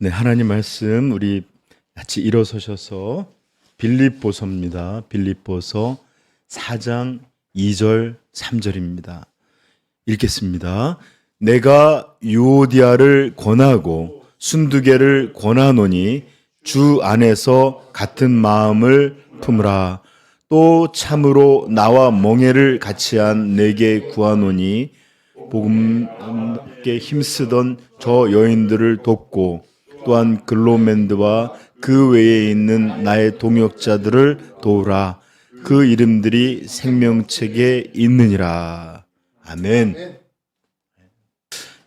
네, 하나님 말씀 우리 같이 일어서셔서 빌립보서입니다. 빌립보서 4장 2절 3절입니다. 읽겠습니다. 내가 유오디아를 권하고 순두개를 권하노니 주 안에서 같은 마음을 품으라. 또 참으로 나와 멍에를 같이한 내게 구하노니 복음께 힘쓰던 저 여인들을 돕고 또한 글로멘드와 그 외에 있는 나의 동역자들을 도우라. 그 이름들이 생명책에 있느니라. 아멘.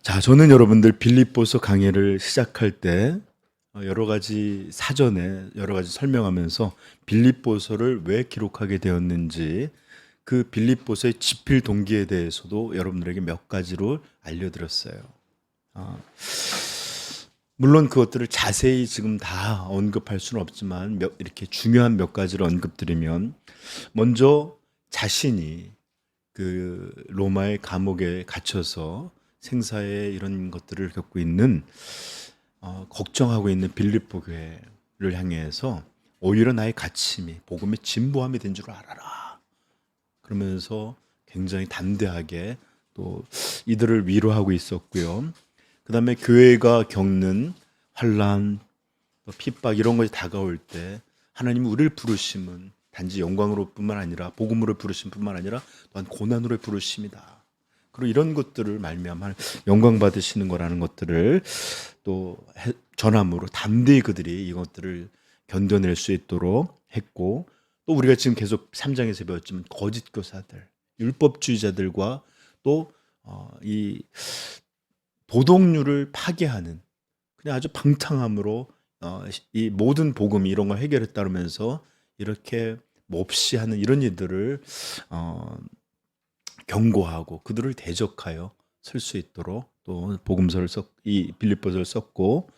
자, 저는 여러분들 빌립보서 강해를 시작할 때 여러 가지 사전에 여러 가지 설명하면서 빌립보서를 왜 기록하게 되었는지 그 빌립보서의 집필 동기에 대해서도 여러분들에게 몇 가지로 알려드렸어요. 물론 그것들을 자세히 지금 다 언급할 수는 없지만 이렇게 중요한 몇 가지를 언급드리면, 먼저 자신이 그 로마의 감옥에 갇혀서 생사의 이런 것들을 겪고 있는 걱정하고 있는 빌립보 교회를 향해서 오히려 나의 갇힘이 복음의 진보함이 된 줄 알아라, 그러면서 굉장히 담대하게 또 이들을 위로하고 있었고요. 그 다음에 교회가 겪는 환난, 핍박 이런 것이 다가올 때 하나님이 우리를 부르심은 단지 영광으로 뿐만 아니라 복음으로 부르심 뿐만 아니라 또한 고난으로 부르심이다. 그리고 이런 것들을 말미암아 영광 받으시는 거라는 것들을 또 전함으로 담대히 그들이 이것들을 견뎌낼 수 있도록 했고, 또 우리가 지금 계속 3장에서 배웠지만 거짓 교사들, 율법주의자들과 또 이 도덕률을 파괴하는 그냥 아주 방탕함으로 이 모든 복음 이런 걸 해결했다 그러면서 이렇게 몹시 하는 이런 일들을 경고하고 그들을 대적하여 설 수 있도록 또 복음서를 이 빌립보서를 썼고,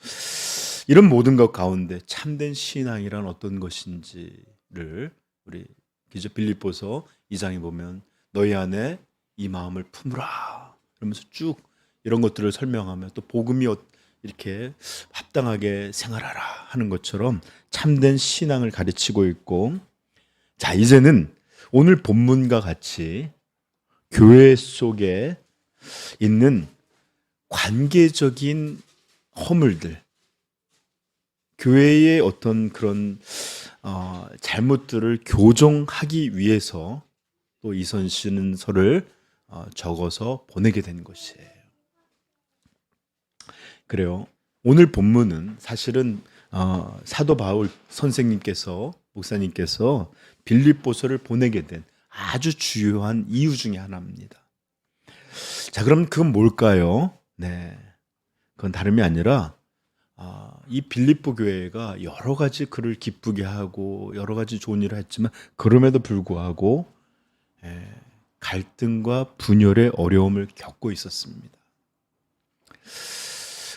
이런 모든 것 가운데 참된 신앙이란 어떤 것인지를 우리 기저 빌립보서 2장에 보면 너희 안에 이 마음을 품으라 그러면서 쭉 이런 것들을 설명하며 또 복음이 이렇게 합당하게 생활하라 하는 것처럼 참된 신앙을 가르치고 있고, 자, 이제는 오늘 본문과 같이 교회 속에 있는 관계적인 허물들, 교회의 어떤 그런 잘못들을 교정하기 위해서 또 이선신서를 적어서 보내게 된 것이에요. 그래요. 오늘 본문은 사실은 사도 바울 선생님께서, 목사님께서 빌립보서를 보내게 된 아주 주요한 이유 중에 하나입니다. 자, 그럼 그건 뭘까요? 네, 그건 다름이 아니라 이 빌립보 교회가 여러 가지 그를 기쁘게 하고 여러 가지 좋은 일을 했지만 그럼에도 불구하고 갈등과 분열의 어려움을 겪고 있었습니다.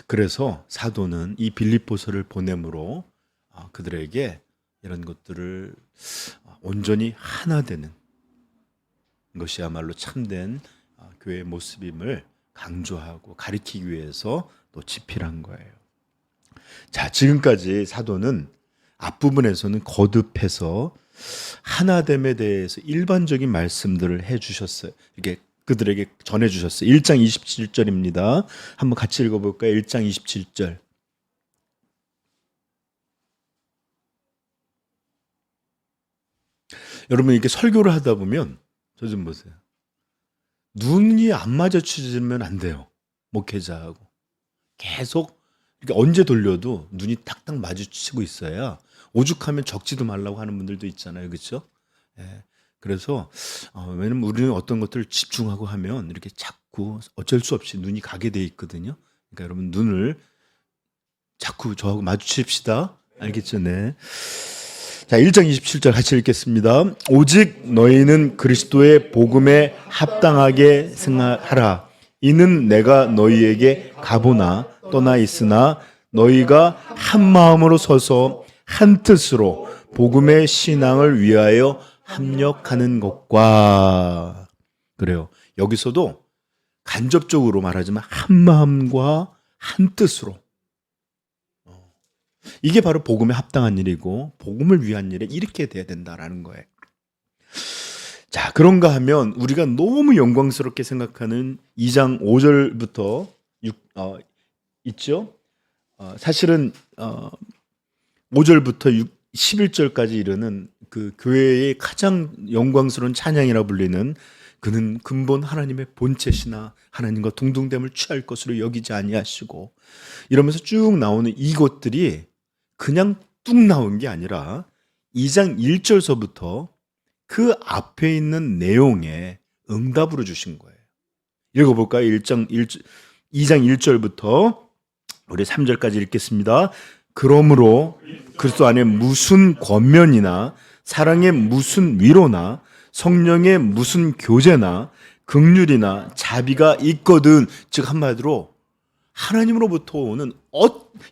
그래서 사도는 이 빌립보서를 보냄으로 그들에게 이런 것들을 온전히 하나 되는 것이야말로 참된 교회의 모습임을 강조하고 가리키기 위해서 또 집필한 거예요. 자, 지금까지 사도는 앞부분에서는 거듭해서 하나됨에 대해서 일반적인 말씀들을 해주셨어요. 이게 그들에게 전해주셨어요. 1장 27절입니다. 한번 같이 읽어볼까요? 1장 27절. 여러분, 이렇게 설교를 하다 보면 저 좀 보세요. 눈이 안 마주치면 안 돼요. 목회자하고 계속 이렇게 언제 돌려도 눈이 딱딱 마주치고 있어야, 오죽하면 적지도 말라고 하는 분들도 있잖아요, 그렇죠? 예. 그래서 왜냐면 우리는 어떤 것들을 집중하고 하면 이렇게 자꾸 어쩔 수 없이 눈이 가게 돼 있거든요. 그러니까 여러분 눈을 자꾸 저하고 마주칩시다. 알겠죠? 네. 자, 1장 27절 같이 읽겠습니다. 오직 너희는 그리스도의 복음에 합당하게 생활하라. 이는 내가 너희에게 가보나 떠나 있으나 너희가 한 마음으로 서서 한 뜻으로 복음의 신앙을 위하여 합력하는 것과, 그래요. 여기서도 간접적으로 말하지만 한 마음과 한 뜻으로 이게 바로 복음에 합당한 일이고 복음을 위한 일에 이렇게 돼야 된다라는 거예요. 자, 그런가 하면 우리가 너무 영광스럽게 생각하는 2장 5절부터 6 있죠? 사실은 5절부터 11절까지 이르는 그 교회의 가장 영광스러운 찬양이라 불리는 그는 근본 하나님의 본체시나 하나님과 동등됨을 취할 것으로 여기지 아니하시고 이러면서 쭉 나오는 이것들이 그냥 뚝 나온 게 아니라 2장 1절서부터 그 앞에 있는 내용에 응답으로 주신 거예요. 읽어볼까요? 2장 1절부터 우리 3절까지 읽겠습니다. 그러므로 그리스도 안에 무슨 권면이나 사랑의 무슨 위로나 성령의 무슨 교제나 긍휼이나 자비가 있거든. 즉 한마디로 하나님으로부터 오는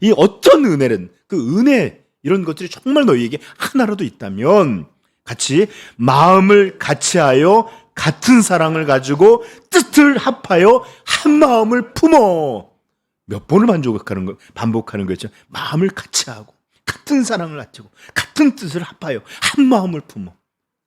이 어떤 은혜는 그 은혜 이런 것들이 정말 너희에게 하나라도 있다면 같이 마음을 같이하여 같은 사랑을 가지고 뜻을 합하여 한 마음을 품어. 몇 번을 반복하는 거였죠. 마음을 같이하고 같은 사랑을 가지고 같은 뜻을 합하여 한 마음을 품어.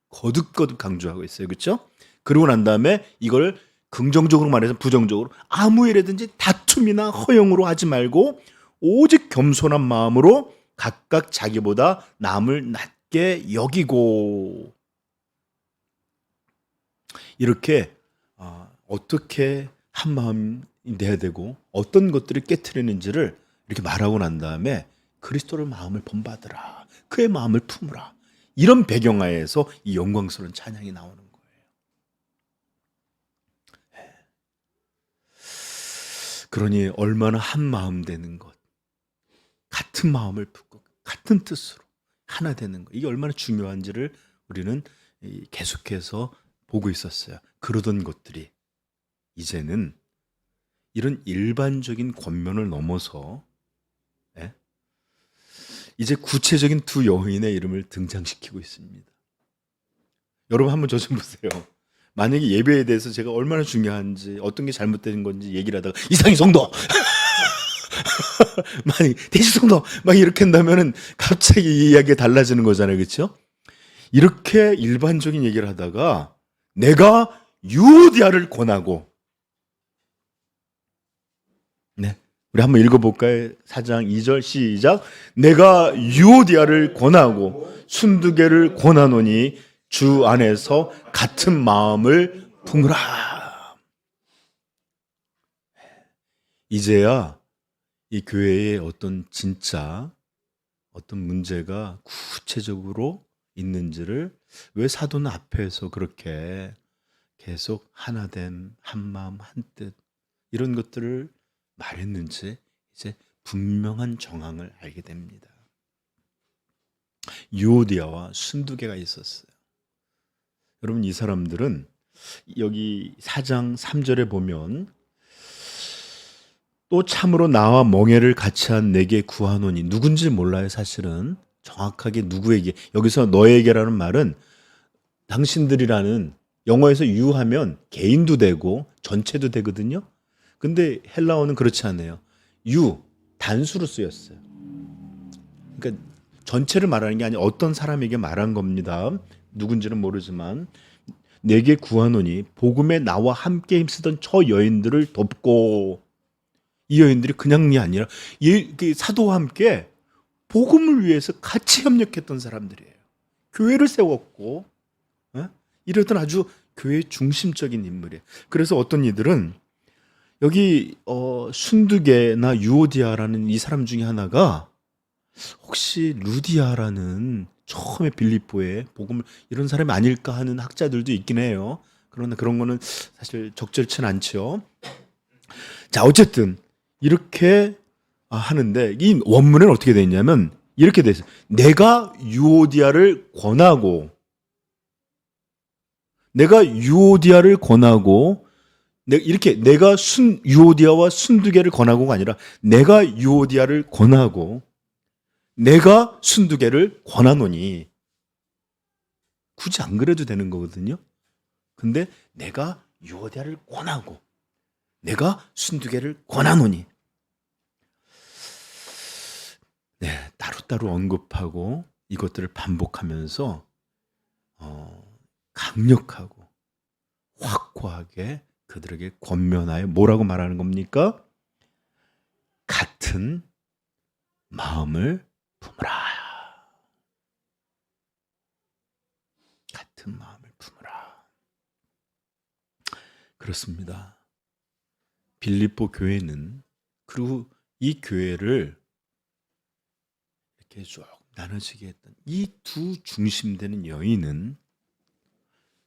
거듭거듭 강조하고 있어요. 그렇죠? 그러고 난 다음에 이걸 긍정적으로 말해서 부정적으로 아무 일이든지 다툼이나 허영으로 하지 말고 오직 겸손한 마음으로 각각 자기보다 남을 낮게 여기고. 이렇게 어떻게 한 마음이 돼야 되고 어떤 것들을 깨트리는지를 이렇게 말하고 난 다음에 그리스도를 마음을 본받으라. 그의 마음을 품으라. 이런 배경하에서 이 영광스러운 찬양이 나오는 거예요. 그러니 얼마나 한 마음 되는 것, 같은 마음을 품고 같은 뜻으로 하나 되는 것, 이게 얼마나 중요한지를 우리는 계속해서 보고 있었어요. 그러던 것들이 이제는 이런 일반적인 권면을 넘어서 이제 구체적인 두 여인의 이름을 등장시키고 있습니다. 여러분 한번 저 좀 보세요. 만약에 예배에 대해서 제가 얼마나 중요한지 어떤 게 잘못된 건지 얘기를 하다가 이상희 성도 만약 대시 성도 막 이렇게 한다면은 갑자기 이 이야기가 달라지는 거잖아요. 그렇죠? 이렇게 일반적인 얘기를 하다가 내가 유오디아를 권하고 우리 한번 읽어볼까요? 4장 2절 시작. 내가 유오디아를 권하고 순두개를 권하노니 주 안에서 같은 마음을 품으라. 이제야 이 교회에 진짜 어떤 문제가 구체적으로 있는지를 왜 사도는 앞에서 그렇게 계속 하나됨, 한마음, 한뜻 이런 것들을 말했는지 이제 분명한 정황을 알게 됩니다. 유오디아와 순두개가 있었어요. 여러분 이 사람들은 여기 4장 3절에 보면 또 참으로 나와 멍에를 같이 한 내게 구하노니 누군지 몰라요. 사실은 정확하게 누구에게, 여기서 너에게라는 말은 당신들이라는, 영어에서 유하면 개인도 되고 전체도 되거든요. 근데 헬라어는 그렇지 않아요. 단수로 쓰였어요. 그러니까 전체를 말하는 게 아니라 어떤 사람에게 말한 겁니다. 누군지는 모르지만 내게 구하노니 복음에 나와 함께 힘쓰던 저 여인들을 돕고. 이 여인들이 그냥이 아니라 사도와 함께 복음을 위해서 같이 협력했던 사람들이에요. 교회를 세웠고 이러던 아주 교회의 중심적인 인물이에요. 그래서 어떤 이들은 여기 순두개나 유오디아라는 이 사람 중에 하나가 혹시 루디아라는 처음에 빌립보에 복음을 이런 사람이 아닐까 하는 학자들도 있긴 해요. 그러나 그런 거는 사실 적절치는 않죠. 자, 어쨌든 이렇게 하는데 이 원문에는 어떻게 되어 있냐면 이렇게 되어 있어요. 내가 유오디아를 권하고 이렇게 내가 유오디아와 순두개를 권하고가 아니라 내가 유오디아를 권하고 내가 순두개를 권하노니. 굳이 안 그래도 되는 거거든요. 근데 내가 유오디아를 권하고 내가 순두개를 권하노니. 따로따로 언급하고 이것들을 반복하면서 강력하고 확고하게 그들에게 권면하여 뭐라고 말하는 겁니까? 같은 마음을 품으라. 같은 마음을 품으라. 그렇습니다. 빌립보 교회는, 그리고 이 교회를 이렇게 쭉 나눠지게 했던 이 두 중심되는 여인은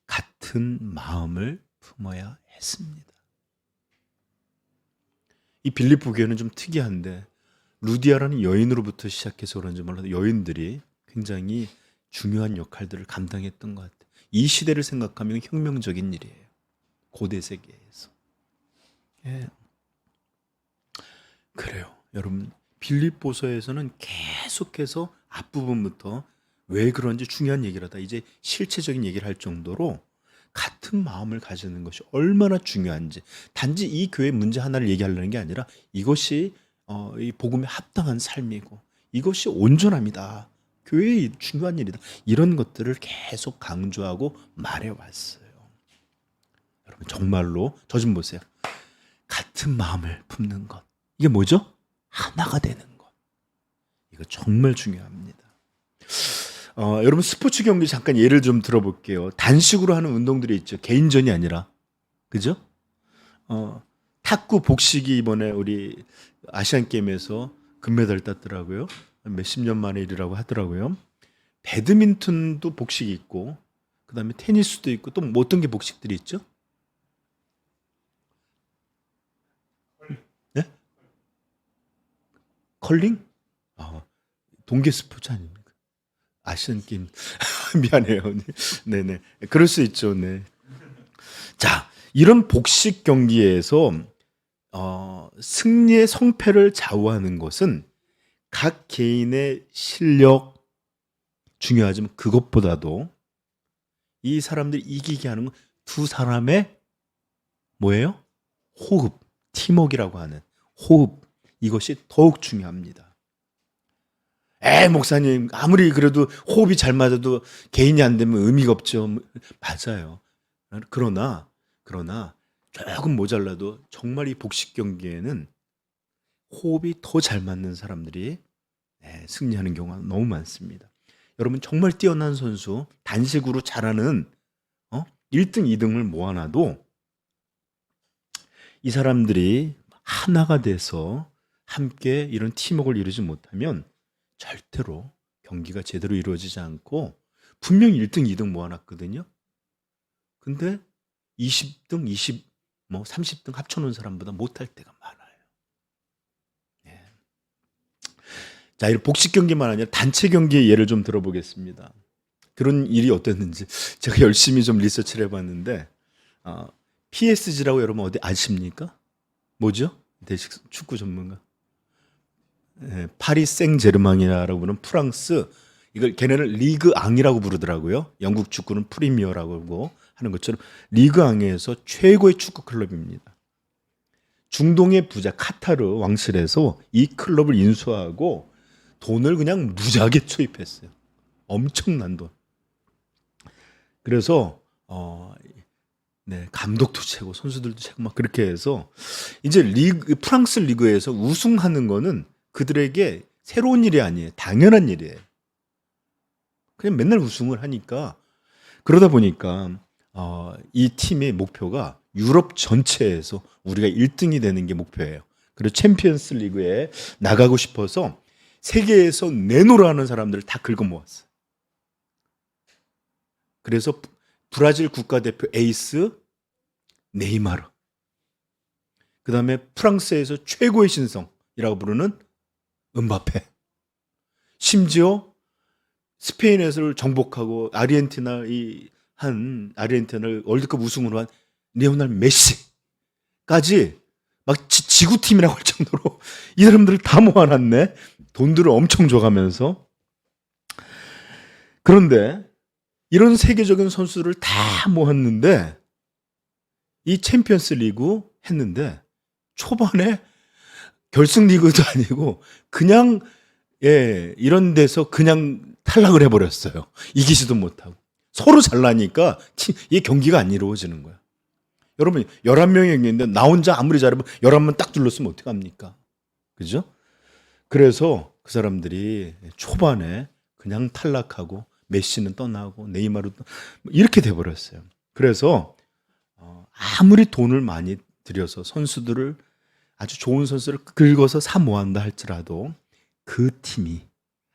같은 마음을 품어야 했습니다. 이 빌립보 교회는 좀 특이한데 루디아라는 여인으로부터 시작해서 그런지 몰라도 여인들이 굉장히 중요한 역할들을 감당했던 것 같아요. 이 시대를 생각하면 혁명적인 일이에요. 고대 세계에서. 예. 그래요. 여러분, 빌립보서에서는 계속해서 앞부분부터 왜 그런지 중요한 얘기를 하다 이제 실체적인 얘기를 할 정도로 같은 마음을 가지는 것이 얼마나 중요한지, 단지 이 교회 문제 하나를 얘기하려는 게 아니라 이것이 이 복음에 합당한 삶이고 이것이 온전함이다. 교회의 중요한 일이다. 이런 것들을 계속 강조하고 말해왔어요. 여러분, 정말로 저 좀 보세요. 같은 마음을 품는 것. 이게 뭐죠? 하나가 되는 것. 이거 정말 중요합니다. 여러분, 스포츠 경기 잠깐 예를 좀 들어볼게요. 단식으로 하는 운동들이 있죠. 개인전이 아니라. 그죠? 탁구, 복식이 이번에 우리 아시안게임에서 금메달 땄더라고요. 몇십 년 만의 일이라고 하더라고요. 배드민턴도 복식이 있고, 그 다음에 테니스도 있고, 또 뭐 어떤 게 복식들이 있죠? 네? 컬링? 동계 스포츠 아닙니까? 아시안 게임. 미안해요. 네네. 그럴 수 있죠. 네. 자, 이런 복식 경기에서 승리의 성패를 좌우하는 것은 각 개인의 실력 중요하지만 그것보다도 이 사람들이 이기게 하는 건 두 사람의 뭐예요? 호흡, 팀워크라고 하는 호흡. 이것이 더욱 중요합니다. 목사님, 아무리 그래도 호흡이 잘 맞아도 개인이 안 되면 의미가 없죠. 맞아요. 그러나 조금 모자라도 정말 이 복식 경기에는 호흡이 더 잘 맞는 사람들이 승리하는 경우가 너무 많습니다. 여러분, 정말 뛰어난 선수, 단식으로 잘하는 1등, 2등을 모아놔도 이 사람들이 하나가 돼서 함께 이런 팀워크를 이루지 못하면 절대로 경기가 제대로 이루어지지 않고, 분명히 1등, 2등 모아놨거든요. 근데 20등, 30등 합쳐놓은 사람보다 못할 때가 많아요. 예. 자, 이런 복식 경기만 아니라 단체 경기의 예를 좀 들어보겠습니다. 그런 일이 어땠는지 제가 열심히 좀 리서치를 해봤는데, PSG라고 여러분 어디 아십니까? 뭐죠? 대식 축구 전문가. 파리 생제르맹이라고 부르는 프랑스, 이걸 걔네는 리그 앙이라고 부르더라고요. 영국 축구는 프리미어라고 하는 것처럼 리그 앙에서 최고의 축구 클럽입니다. 중동의 부자 카타르 왕실에서 이 클럽을 인수하고 돈을 그냥 무지하게 투입했어요. 엄청난 돈. 그래서 감독도 최고, 선수들도 최고 막 그렇게 해서 이제 프랑스 리그에서 우승하는 거는 그들에게 새로운 일이 아니에요. 당연한 일이에요. 그냥 맨날 우승을 하니까, 그러다 보니까 이 팀의 목표가 유럽 전체에서 우리가 1등이 되는 게 목표예요. 그리고 챔피언스 리그에 나가고 싶어서 세계에서 내노라 하는 사람들을 다 긁어 모았어요. 그래서 브라질 국가대표 에이스 네이마르, 그 다음에 프랑스에서 최고의 신성이라고 부르는 음바페, 심지어 스페인에서 정복하고 아르헨티나를 월드컵 우승으로 한 리오넬 메시까지 막 지구팀이라고 할 정도로 이 사람들을 다 모아놨네. 돈들을 엄청 줘가면서. 그런데 이런 세계적인 선수를 다 모았는데 이 챔피언스 리그 했는데 초반에 결승 리그도 아니고 그냥 예, 이런 데서 그냥 탈락을 해버렸어요. 이기지도 못하고. 서로 잘나니까 이 경기가 안 이루어지는 거야. 여러분, 11명이 있는데 나 혼자 아무리 잘하면 11명 딱 둘렀으면 어떡합니까? 그죠? 그래서 그 사람들이 초반에 그냥 탈락하고 메시는 떠나고 네이마르도 이렇게 돼버렸어요. 그래서 아무리 돈을 많이 들여서 선수들을 아주 좋은 선수를 긁어서 사모한다 할지라도 그 팀이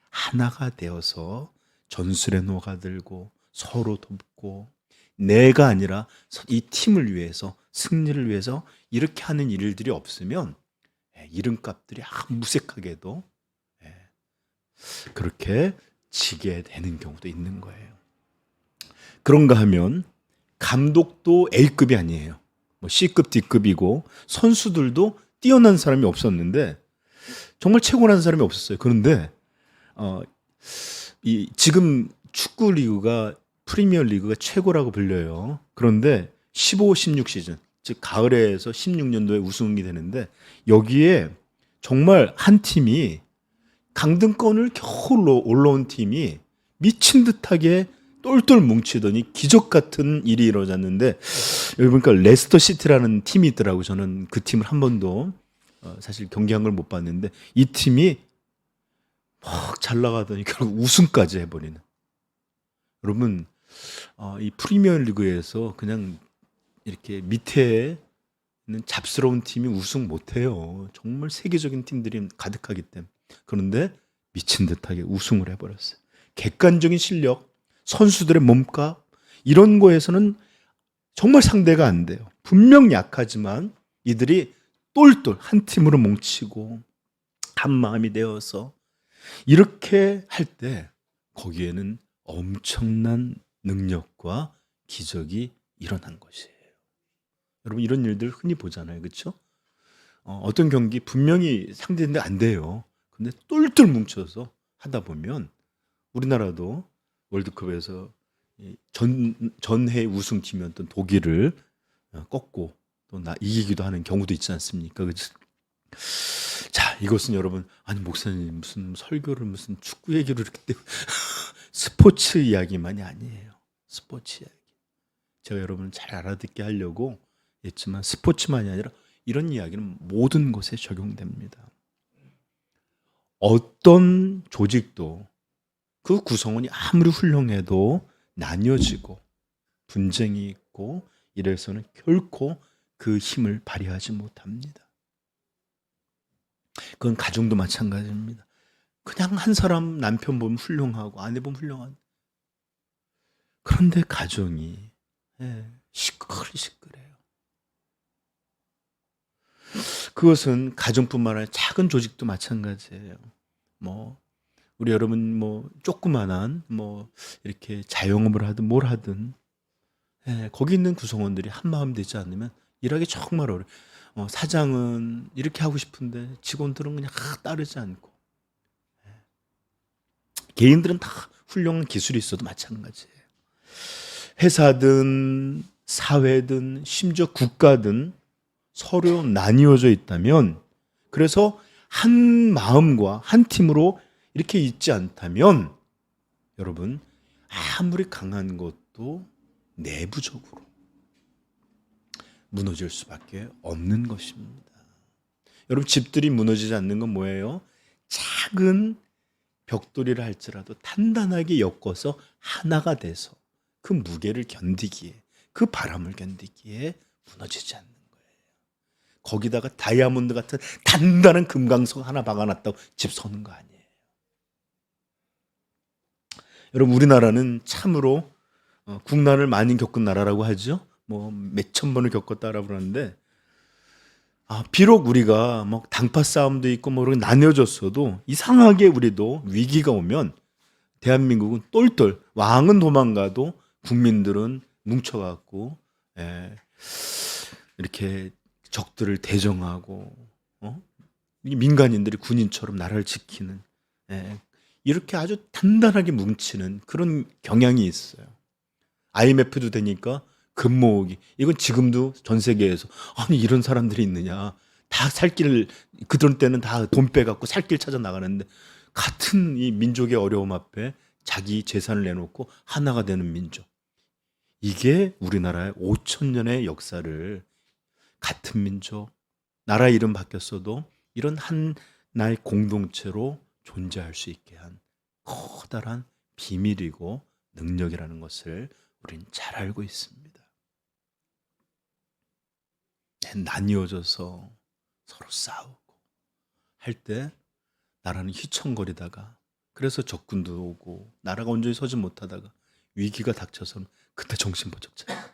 하나가 되어서 전술에 녹아들고 서로 돕고 내가 아니라 이 팀을 위해서 승리를 위해서 이렇게 하는 일들이 없으면 이름값들이 무색하게도 그렇게 지게 되는 경우도 있는 거예요. 그런가 하면 감독도 A급이 아니에요. 뭐 C급, D급이고 선수들도 뛰어난 사람이 없었는데 정말 최고라는 사람이 없었어요. 그런데 지금 축구 리그가 프리미어 리그가 최고라고 불려요. 그런데 15, 16 시즌, 즉 가을에서 16년도에 우승이 되는데 여기에 정말 한 팀이 강등권을 겨우 올라온 팀이 미친 듯하게 똘똘 뭉치더니 기적 같은 일이 이루어졌는데 여기 보니까 레스터 시티라는 팀이 있더라고요. 저는 그 팀을 한 번도 사실 경기한 걸 못 봤는데 이 팀이 막 잘 나가더니 결국 우승까지 해버리는. 여러분 이 프리미어 리그에서 그냥 이렇게 밑에 있는 잡스러운 팀이 우승 못해요. 정말 세계적인 팀들이 가득하기 때문에. 그런데 미친 듯하게 우승을 해버렸어요. 객관적인 실력, 선수들의 몸값 이런 거에서는 정말 상대가 안 돼요. 분명 약하지만 이들이 똘똘 한 팀으로 뭉치고 한 마음이 되어서 이렇게 할 때 거기에는 엄청난 능력과 기적이 일어난 것이에요. 여러분 이런 일들 흔히 보잖아요. 그렇죠? 어떤 경기 분명히 상대인데 안 돼요. 근데 똘똘 뭉쳐서 하다 보면 우리나라도 월드컵에서 전해 우승팀이었던 독일을 꺾고 또 이기기도 하는 경우도 있지 않습니까? 그렇죠? 자, 이것은 여러분 아니 목사님 무슨 설교를 무슨 축구 얘기로 이렇게 스포츠 이야기만이 아니에요. 스포츠 이야기. 제가 여러분을 잘 알아듣게 하려고 했지만 스포츠만이 아니라 이런 이야기는 모든 것에 적용됩니다. 어떤 조직도 그 구성원이 아무리 훌륭해도 나뉘어지고 분쟁이 있고 이래서는 결코 그 힘을 발휘하지 못합니다. 그건 가정도 마찬가지입니다. 그냥 한 사람 남편 보면 훌륭하고 아내 보면 훌륭한 그런데 가정이 시끌시끌해요. 그것은 가정뿐만 아니라 작은 조직도 마찬가지예요. 뭐 우리 여러분 뭐 조그만한 뭐 이렇게 자영업을 하든 뭘 하든 거기 있는 구성원들이 한 마음 되지 않으면 일하기 정말 어려워요. 사장은 이렇게 하고 싶은데 직원들은 그냥 따르지 않고 개인들은 다 훌륭한 기술이 있어도 마찬가지예요. 회사든 사회든 심지어 국가든 서로 나뉘어져 있다면 그래서 한 마음과 한 팀으로 이렇게 있지 않다면 여러분 아무리 강한 것도 내부적으로 무너질 수밖에 없는 것입니다. 여러분 집들이 무너지지 않는 건 뭐예요? 작은 벽돌이라 할지라도 단단하게 엮어서 하나가 돼서 그 무게를 견디기에 그 바람을 견디기에 무너지지 않는 거예요. 거기다가 다이아몬드 같은 단단한 금강석 하나 박아놨다고 집 서는 거 아니에요. 여러분 우리나라는 참으로 국난을 많이 겪은 나라라고 하죠. 뭐 몇천 번을 겪었다라고 그러는데 비록 우리가 뭐 당파 싸움도 있고 뭐 나뉘어졌어도 이상하게 우리도 위기가 오면 대한민국은 똘똘 왕은 도망가도 국민들은 뭉쳐갖고 이렇게 적들을 대정하고 민간인들이 군인처럼 나라를 지키는 이렇게 아주 단단하게 뭉치는 그런 경향이 있어요. IMF도 되니까 금 모으기 이건 지금도 전 세계에서 아니 이런 사람들이 있느냐 다 살 길 그들 때는 다 돈 빼갖고 살 길 찾아 나가는데 같은 이 민족의 어려움 앞에 자기 재산을 내놓고 하나가 되는 민족. 이게 우리나라의 5천 년의 역사를 같은 민족, 나라 이름 바뀌었어도 이런 하나의 공동체로 존재할 수 있게 한 커다란 비밀이고 능력이라는 것을 우린 잘 알고 있습니다. 나뉘어져서 서로 싸우고 할 때 나라는 휘청거리다가 그래서 적군도 오고 나라가 온전히 서지 못하다가 위기가 닥쳐서는 그때 정신보적잖아요.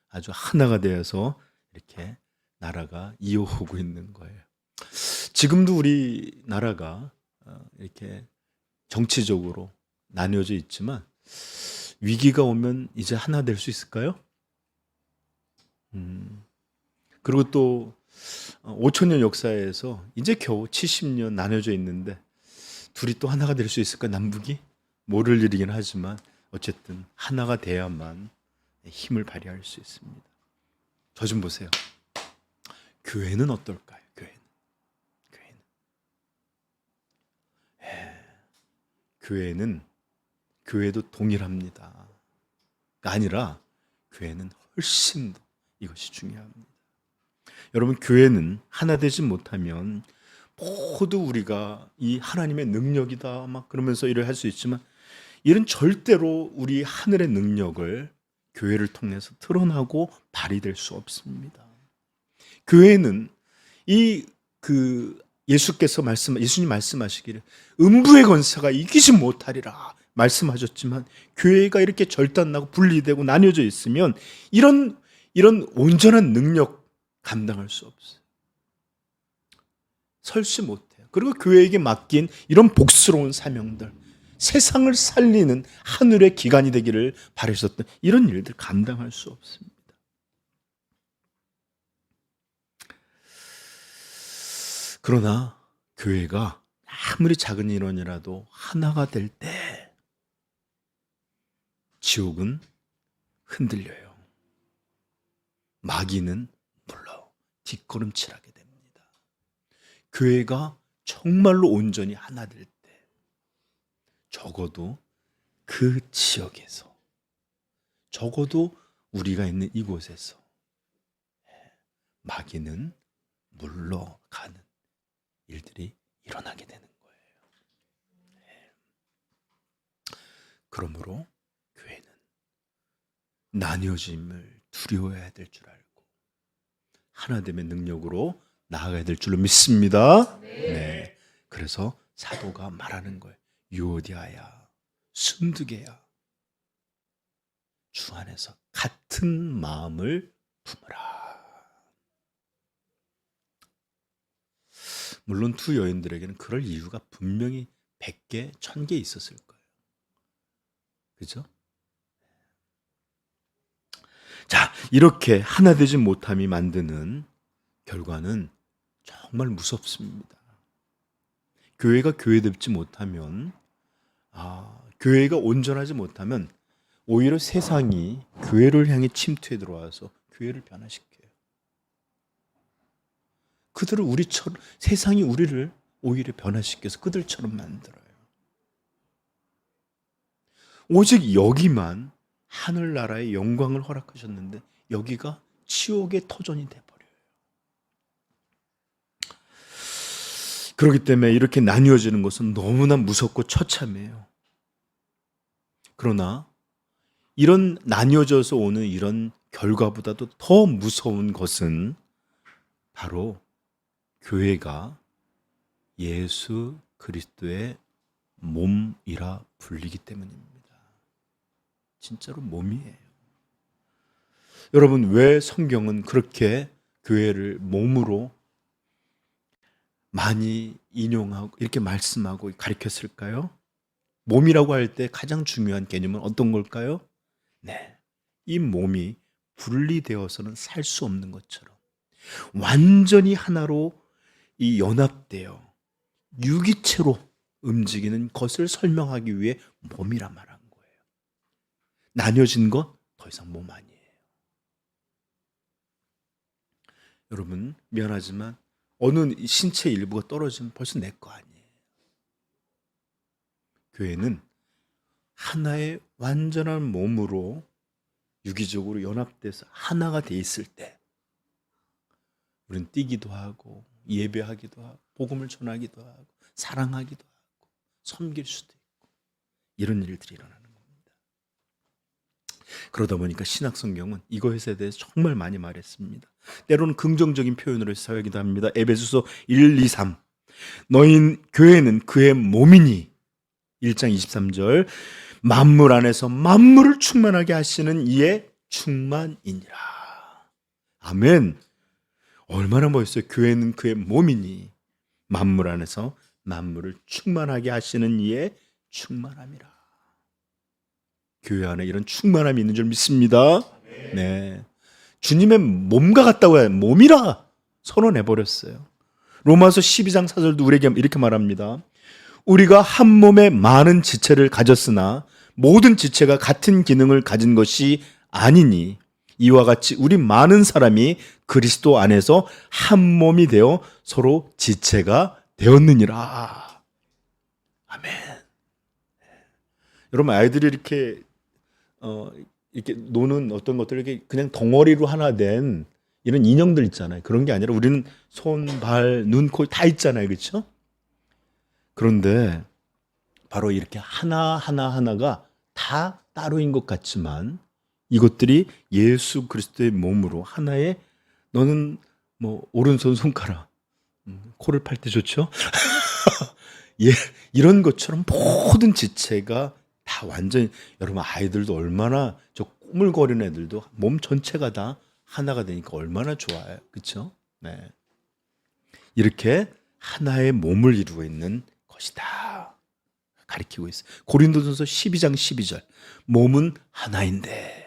아주 하나가 되어서 이렇게 나라가 이어오고 있는 거예요. 지금도 우리 나라가 이렇게 정치적으로 나뉘어져 있지만 위기가 오면 이제 하나 될 수 있을까요? 그리고 또 5천 년 역사에서 이제 겨우 70년 나눠져 있는데 둘이 또 하나가 될 수 있을까? 남북이? 모를 일이긴 하지만 어쨌든 하나가 돼야만 힘을 발휘할 수 있습니다. 저 좀 보세요. 교회는 어떨까요? 교회도 동일합니다. 아니라 교회는 훨씬 더 이것이 중요합니다. 여러분, 교회는 하나 되지 못하면 모두 우리가 이 하나님의 능력이다 막 그러면서 일을 할 수 있지만 이런 절대로 우리 하늘의 능력을 교회를 통해서 드러나고 발휘될 수 없습니다. 교회는 예수님 말씀하시기를 음부의 권세가 이기지 못하리라 말씀하셨지만 설교회가 이렇게 절단나고 분리되고 나뉘어져 있으면 이런 온전한 능력 감당할 수 없어요. 설치 못해요. 그리고 교회에게 맡긴 이런 복스러운 사명들, 세상을 살리는 하늘의 기관이 되기를 바라셨던 이런 일들 감당할 수 없습니다. 그러나 교회가 아무리 작은 인원이라도 하나가 될 때 지옥은 흔들려요. 마귀는 물러 뒷걸음질하게 됩니다. 교회가 정말로 온전히 하나 될 때 적어도 그 지역에서, 적어도 우리가 있는 이곳에서 마귀는 물러가는 일들이 일어나게 되는 거예요. 그러므로 교회는 나뉘어짐을 두려워해야 될 줄 알고 하나됨의 능력으로 나아가야 될 줄로 믿습니다. 네. 그래서 사도가 말하는 거예요. 유오디아야, 순두개야, 주 안에서 같은 마음을 품으라. 물론 두 여인들에게는 그럴 이유가 분명히 100개, 1000개 있었을 거예요. 그죠? 자, 이렇게 하나 되지 못함이 만드는 결과는 정말 무섭습니다. 교회가 교회답지 못하면, 교회가 온전하지 못하면 오히려 세상이 교회를 향해 침투해 들어와서 교회를 변화시켜요. 세상이 우리를 오히려 변화시켜서 그들처럼 만들어요. 오직 여기만 하늘나라의 영광을 허락하셨는데 여기가 지옥의 터전이 돼버려요. 그렇기 때문에 이렇게 나뉘어지는 것은 너무나 무섭고 처참해요. 그러나 이런 나뉘어져서 오는 이런 결과보다도 더 무서운 것은 바로 교회가 예수 그리스도의 몸이라 불리기 때문입니다. 진짜로 몸이에요. 여러분, 왜 성경은 그렇게 교회를 몸으로 많이 인용하고 이렇게 말씀하고 가르쳤을까요? 몸이라고 할 때 가장 중요한 개념은 어떤 걸까요? 네, 이 몸이 분리되어서는 살 수 없는 것처럼 완전히 하나로 이 연합되어 유기체로 움직이는 것을 설명하기 위해 몸이라 말한 거예요. 나뉘어진 것 더 이상 몸 아니에요. 여러분, 미안하지만 어느 신체 일부가 떨어지면 벌써 내 거 아니에요. 교회는 하나의 완전한 몸으로 유기적으로 연합돼서 하나가 돼 있을 때 우리는 뛰기도 하고 예배하기도 하고 복음을 전하기도 하고 사랑하기도 하고 섬길 수도 있고 이런 일들이 일어나는 겁니다. 그러다 보니까 신약성경은 이것에 대해서 정말 많이 말했습니다. 때로는 긍정적인 표현으로 사용하기도 합니다. 에베소서 1, 2, 3 너희 교회는 그의 몸이니 1장 23절 만물 안에서 만물을 충만하게 하시는 이의 충만이니라. 아멘. 얼마나 멋있어요. 교회는 그의 몸이니 만물 안에서 만물을 충만하게 하시는 이의 충만함이라. 교회 안에 이런 충만함이 있는 줄 믿습니다. 네, 주님의 몸과 같다고 해요. 몸이라 선언해버렸어요. 로마서 12장 4절도 우리에게 이렇게 말합니다. 우리가 한 몸에 많은 지체를 가졌으나 모든 지체가 같은 기능을 가진 것이 아니니 이와 같이 우리 많은 사람이 그리스도 안에서 한 몸이 되어 서로 지체가 되었느니라. 아멘. 여러분 아이들이 이렇게 노는 어떤 것들 이렇게 그냥 덩어리로 하나 된 이런 인형들 있잖아요. 그런 게 아니라 우리는 손, 발, 눈, 코 다 있잖아요. 그렇죠? 그런데 바로 이렇게 하나가 다 따로인 것 같지만 이것들이 예수 그리스도의 몸으로 하나의 너는 뭐 오른손 손가락 코를 팔 때 좋죠? 예, 이런 것처럼 모든 지체가 다 완전히 여러분 아이들도 얼마나 저 꾸물거리는 애들도 몸 전체가 다 하나가 되니까 얼마나 좋아요. 그렇죠? 네. 이렇게 하나의 몸을 이루고 있는 것이다 가리키고 있어요. 고린도전서 12장 12절 몸은 하나인데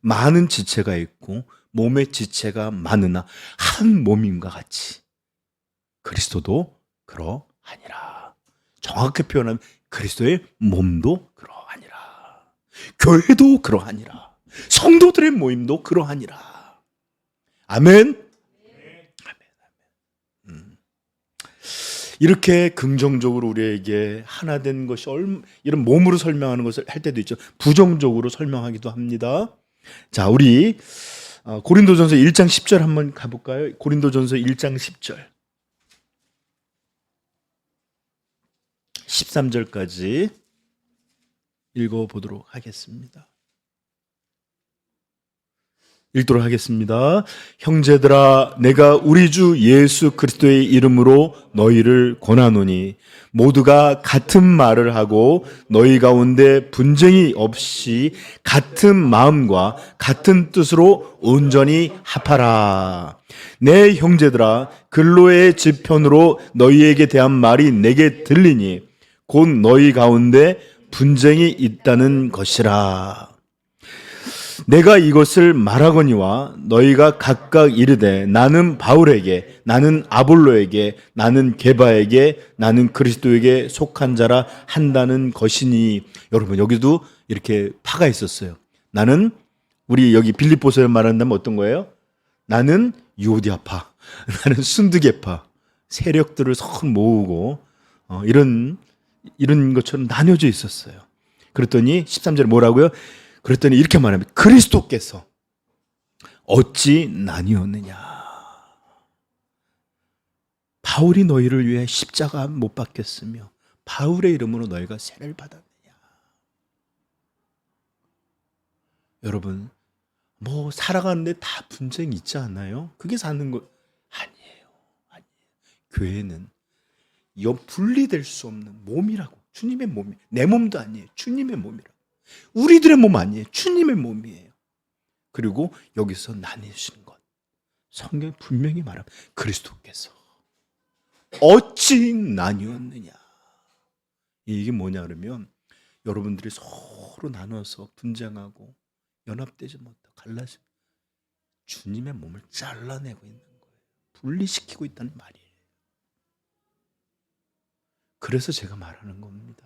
많은 지체가 있고 몸의 지체가 많으나 한 몸임과 같이 그리스도도 그러하니라. 정확히 표현하면 그리스도의 몸도 그러하니라. 교회도 그러하니라. 성도들의 모임도 그러하니라. 아멘. 이렇게 긍정적으로 우리에게 하나 된 것이 이런 몸으로 설명하는 것을 할 때도 있죠. 부정적으로 설명하기도 합니다. 자, 우리 고린도전서 1장 10절 한번 가볼까요? 고린도전서 1장 10절 13절까지 읽어보도록 하겠습니다. 읽도록 하겠습니다. 형제들아 내가 우리 주 예수 그리스도의 이름으로 너희를 권하노니 모두가 같은 말을 하고 너희 가운데 분쟁이 없이 같은 마음과 같은 뜻으로 온전히 합하라. 내 형제들아 근로의 지편으로 너희에게 대한 말이 내게 들리니 곧 너희 가운데 분쟁이 있다는 것이라. 내가 이것을 말하거니와 너희가 각각 이르되 나는 바울에게 나는 아볼로에게 나는 게바에게 나는 그리스도에게 속한 자라 한다는 것이니. 여러분 여기도 이렇게 파가 있었어요. 나는 우리 여기 빌립보서에 말한다면 어떤 거예요? 나는 유오디아파 나는 순두개파 세력들을 선 모으고 이런 것처럼 나뉘어져 있었어요. 그랬더니 13절에 뭐라고요? 그랬더니 이렇게 말합니다. 그리스도께서 어찌 나뉘었느냐. 바울이 너희를 위해 십자가 못 박혔으며 바울의 이름으로 너희가 세례를 받았느냐. 여러분 뭐 살아가는데 다 분쟁이 있지 않나요? 그게 사는 거 아니에요. 교회는 분리될 수 없는 몸이라고. 주님의 몸이 내 몸도 아니에요. 주님의 몸이라고. 우리들의 몸 아니에요. 주님의 몸이에요. 그리고 여기서 나뉘신 것 성경이 분명히 말합니다. 그리스도께서 어찌 나뉘었느냐. 이게 뭐냐 그러면 여러분들이 서로 나눠서 분쟁하고 연합되지 못하고 갈라져 주님의 몸을 잘라내고 있는 거예요. 분리시키고 있다는 말이에요. 그래서 제가 말하는 겁니다.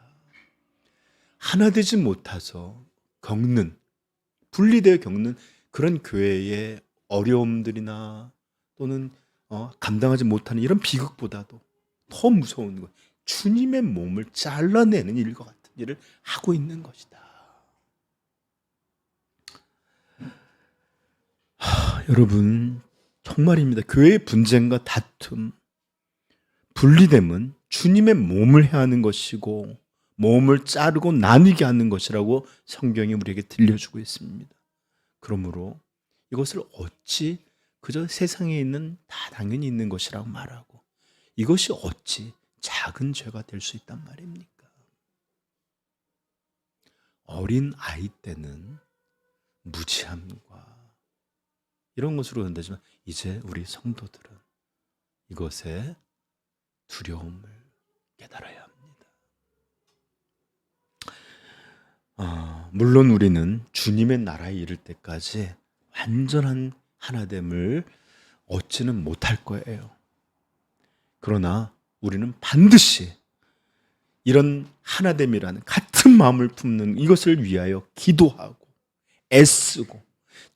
하나 되지 못해서 분리되어 겪는 그런 교회의 어려움들이나 또는 감당하지 못하는 이런 비극보다도 더 무서운 거예요. 주님의 몸을 잘라내는 일과 같은 일을 하고 있는 것이다. 여러분, 정말입니다. 교회의 분쟁과 다툼, 분리됨은 주님의 몸을 해야 하는 것이고 몸을 자르고 나뉘게 하는 것이라고 성경이 우리에게 들려주고 있습니다. 그러므로 이것을 어찌 그저 세상에 있는 다 당연히 있는 것이라고 말하고 이것이 어찌 작은 죄가 될 수 있단 말입니까? 어린 아이 때는 무지함과 이런 것으로 한다지만 이제 우리 성도들은 이것에 두려움을 깨달아야 합니다. 물론 우리는 주님의 나라에 이를 때까지 완전한 하나됨을 얻지는 못할 거예요. 그러나 우리는 반드시 이런 하나됨이라는 같은 마음을 품는 이것을 위하여 기도하고 애쓰고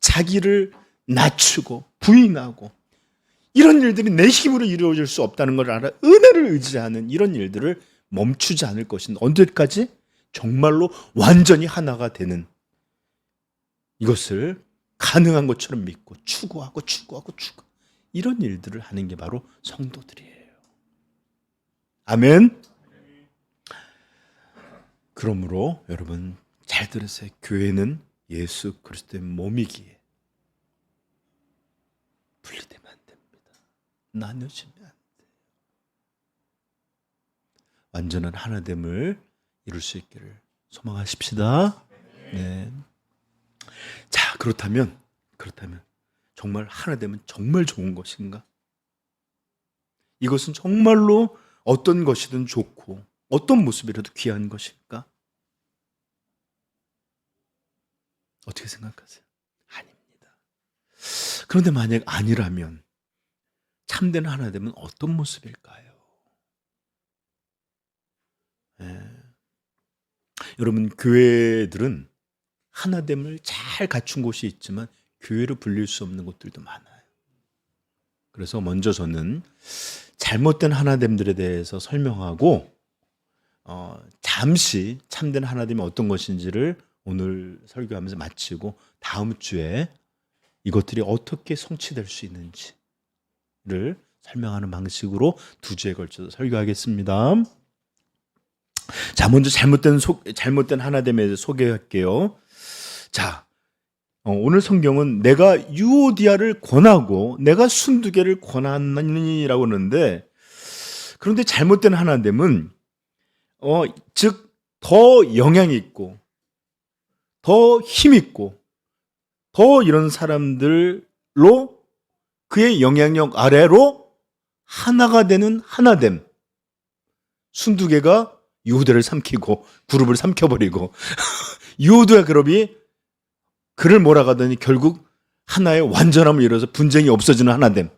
자기를 낮추고 부인하고 이런 일들이 내 힘으로 이루어질 수 없다는 걸 알아 은혜를 의지하는 이런 일들을 멈추지 않을 것인데 언제까지? 정말로 완전히 하나가 되는 이것을 가능한 것처럼 믿고 추구하고 이런 일들을 하는 게 바로 성도들이에요. 아멘. 그러므로 여러분 잘 들으세요. 교회는 예수 그리스도의 몸이기에 분리되면 안 됩니다. 나뉘어지면 안 돼요. 완전한 하나됨을 이룰 수 있기를 소망하십시다. 네. 자, 그렇다면 정말 하나됨은 정말 좋은 것인가? 이것은 정말로 어떤 것이든 좋고 어떤 모습이라도 귀한 것일까? 어떻게 생각하세요? 아닙니다. 그런데 만약 아니라면 참된 하나됨은 어떤 모습일까요? 여러분, 교회들은 하나됨을 잘 갖춘 곳이 있지만 교회로 불릴 수 없는 곳들도 많아요. 그래서 먼저 저는 잘못된 하나됨들에 대해서 설명하고 잠시 참된 하나됨이 어떤 것인지를 오늘 설교하면서 마치고 다음 주에 이것들이 어떻게 성취될 수 있는지를 설명하는 방식으로 2주에 걸쳐서 설교하겠습니다. 자, 먼저 잘못된 하나됨에 대해서 소개할게요. 자, 오늘 성경은 내가 유오디아를 권하고 내가 순두개를 권하니라고 하는데, 그런데 잘못된 하나됨은 즉 더 영향이 있고 더 힘있고 더 이런 사람들로 그의 영향력 아래로 하나가 되는 하나됨. 순두개가 유오디아를 삼키고 그룹을 삼켜버리고 유오디아 그룹이 그를 몰아가더니 결국 하나의 완전함을 이뤄서 분쟁이 없어지는 하나됨.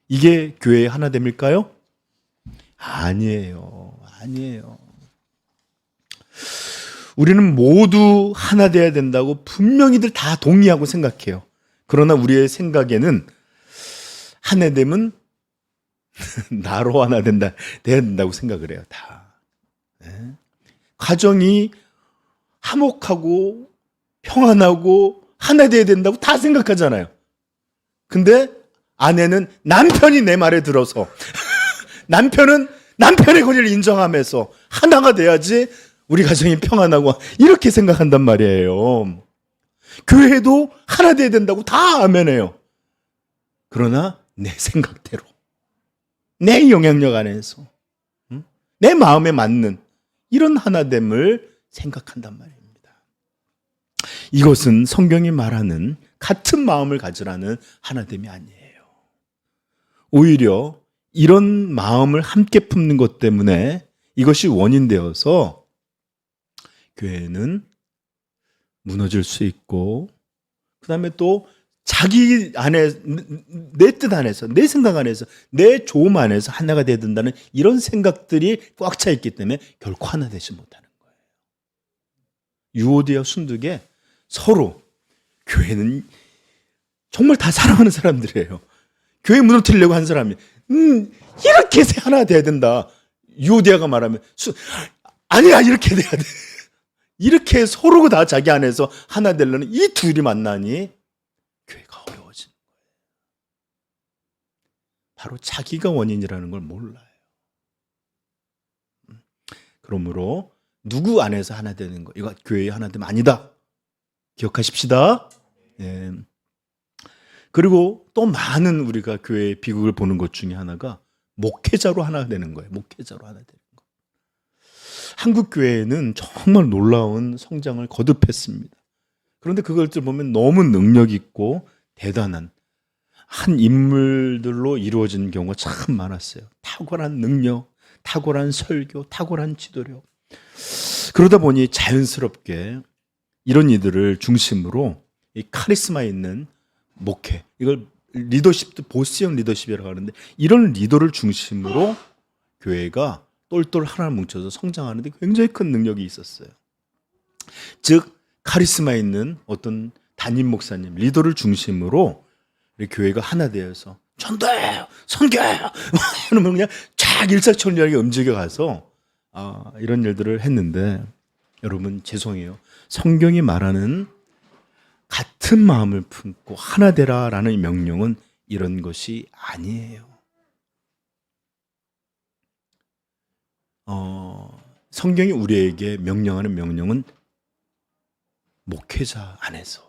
이게 교회의 하나됨일까요? 아니에요. 우리는 모두 하나 돼야 된다고 분명히들 다 동의하고 생각해요. 그러나 우리의 생각에는 하나됨은 나로 하나 돼야 된다고 생각을 해요. 다. 가정이 화목하고 평안하고 하나 돼야 된다고 다 생각하잖아요. 근데 아내는 남편이 내 말에 들어서 남편은 남편의 권리를 인정하면서 하나가 돼야지 우리 가정이 평안하고 이렇게 생각한단 말이에요. 교회도 하나 돼야 된다고 다 아멘해요. 그러나 내 생각대로 내 영향력 안에서 내 마음에 맞는 이런 하나됨을 생각한단 말입니다. 이것은 성경이 말하는 같은 마음을 가지라는 하나됨이 아니에요. 오히려 이런 마음을 함께 품는 것 때문에 이것이 원인되어서 교회는 무너질 수 있고, 그 다음에 또 자기 안에, 내 뜻 안에서, 내 생각 안에서, 내 조음 안에서 하나가 되어야 된다는 이런 생각들이 꽉 차 있기 때문에 결코 하나 되지 못하는 거예요. 유오디아 순두개 서로, 교회는 정말 다 사랑하는 사람들이에요. 교회 무너뜨리려고 한 사람이 이렇게 하나 돼야 된다. 유오디아가 말하면 아니야 이렇게 돼야 돼. 이렇게 서로가 다 자기 안에서 하나 되려는 이 둘이 만나니 교회가 어려워지는 거예요. 바로 자기가 원인이라는 걸 몰라요. 그러므로 누구 안에서 하나 되는 거, 이거 교회의 하나 되면 아니다. 기억하십시다. 예. 그리고 또 많은 우리가 교회의 비극을 보는 것 중에 하나가 목회자로 하나 되는 거예요. 목회자로 하나 되는 거. 한국 교회는 정말 놀라운 성장을 거듭했습니다. 그런데 그걸 보면 너무 능력 있고 대단한 한 인물들로 이루어진 경우가 참 많았어요. 탁월한 능력, 탁월한 설교, 탁월한 지도력. 그러다 보니 자연스럽게 이런 이들을 중심으로 이 카리스마 있는 목회, 이걸 리더십도 보스형 리더십이라고 하는데 이런 리더를 중심으로 교회가 똘똘 하나 뭉쳐서 성장하는데 굉장히 큰 능력이 있었어요. 즉 카리스마 있는 어떤 담임 목사님, 리더를 중심으로 교회가 하나 되어서 전도해요, 선교해요 그러면 그냥 쫙 일사천리하게 움직여가서 이런 일들을 했는데 여러분 죄송해요. 성경이 말하는 같은 마음을 품고 하나 되라라는 명령은 이런 것이 아니에요. 성경이 우리에게 명령하는 명령은 목회자 안에서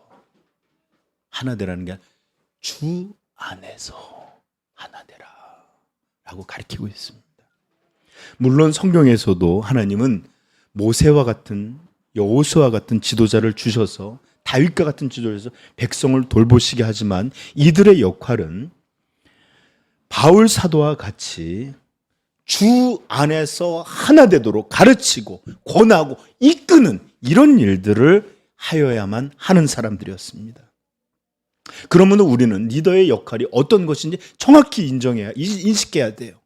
하나 되라는 게 아니라 주 안에서 하나 되라 라고 가르치고 있습니다. 물론 성경에서도 하나님은 모세와 같은 여호수아와 같은 지도자를 주셔서 다윗과 같은 지도자에서 백성을 돌보시게 하지만 이들의 역할은 바울 사도와 같이 주 안에서 하나 되도록 가르치고 권하고 이끄는 이런 일들을 하여야만 하는 사람들이었습니다. 그러면 우리는 리더의 역할이 어떤 것인지 정확히 인식해야 돼요.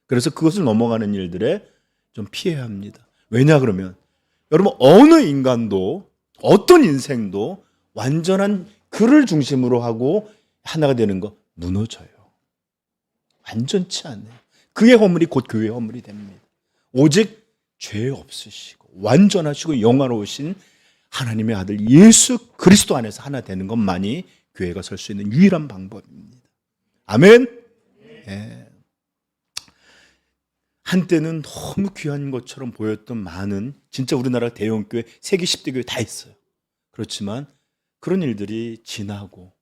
그래서 그것을 넘어가는 일들에 좀 피해야 합니다. 왜냐 그러면 여러분 어느 인간도 어떤 인생도 완전한 그를 중심으로 하고 하나가 되는 거 무너져요. 완전치 않아요. 그의 허물이 곧 교회의 허물이 됩니다. 오직 죄 없으시고 완전하시고 영화로우신 하나님의 아들 예수 그리스도 안에서 하나 되는 것만이 교회가 설 수 있는 유일한 방법입니다. 아멘. 예. 한때는 너무 귀한 것처럼 보였던 많은 진짜 우리나라 대형교회 세계 10대 교회 다 있어요. 그렇지만 그런 일들이 지나고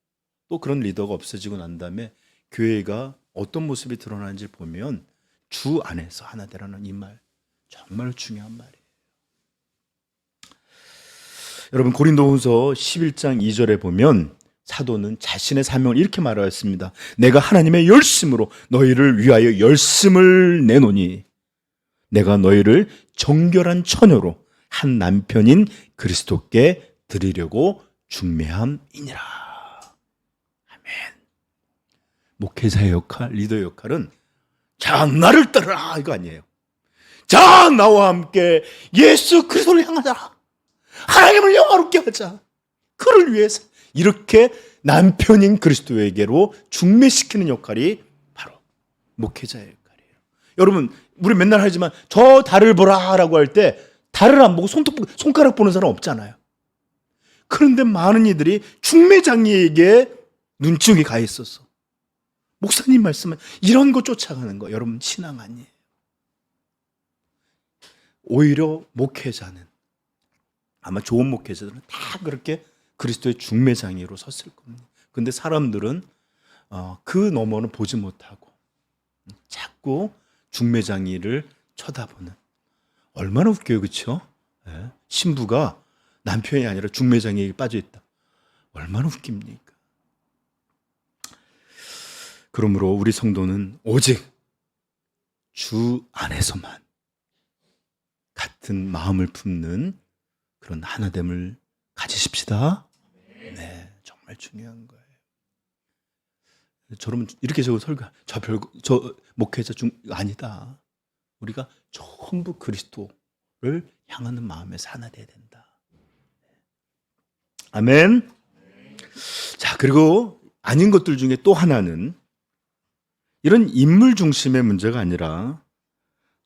또 그런 리더가 없어지고 난 다음에 교회가 어떤 모습이 드러나는지 보면 주 안에서 하나 되라는 이 말 정말 중요한 말이에요. 여러분 고린도후서 11장 2절에 보면 사도는 자신의 사명을 이렇게 말하였습니다. 내가 하나님의 열심으로 너희를 위하여 열심을 내노니 내가 너희를 정결한 처녀로 한 남편인 그리스도께 드리려고 중매함이니라. 아멘. 목회자의 역할, 리더의 역할은 자 나를 따르라 이거 아니에요. 자 나와 함께 예수 그리스도를 향하자. 하나님을 영화롭게 하자. 그를 위해서 이렇게 남편인 그리스도에게로 중매시키는 역할이 바로 목회자의 역할이에요. 여러분 우리 맨날 하지만 저 달을 보라 라고 할 때 달을 안 보고 손가락 보는 사람 없잖아요. 그런데 많은 이들이 중매장이에게 눈치가 가 있어서 목사님 말씀은 이런 거 쫓아가는 거 여러분 신앙 아니에요. 오히려 목회자는 아마 좋은 목회자들은 다 그렇게 그리스도의 중매장이로 섰을 겁니다. 그런데 사람들은 그 너머는 보지 못하고 자꾸 중매장이를 쳐다보는 얼마나 웃겨요, 그렇죠? 네. 신부가 남편이 아니라 중매장이에게 빠져있다. 얼마나 웃깁니까? 그러므로 우리 성도는 오직 주 안에서만 같은 마음을 품는 그런 하나됨을 가지십시다. 네, 정말 중요한 거예요. 저러면 이렇게 저 목회자 아니다. 우리가 전부 그리스도를 향하는 마음에서 하나 돼야 된다. 아멘. 자, 그리고 아닌 것들 중에 또 하나는 이런 인물 중심의 문제가 아니라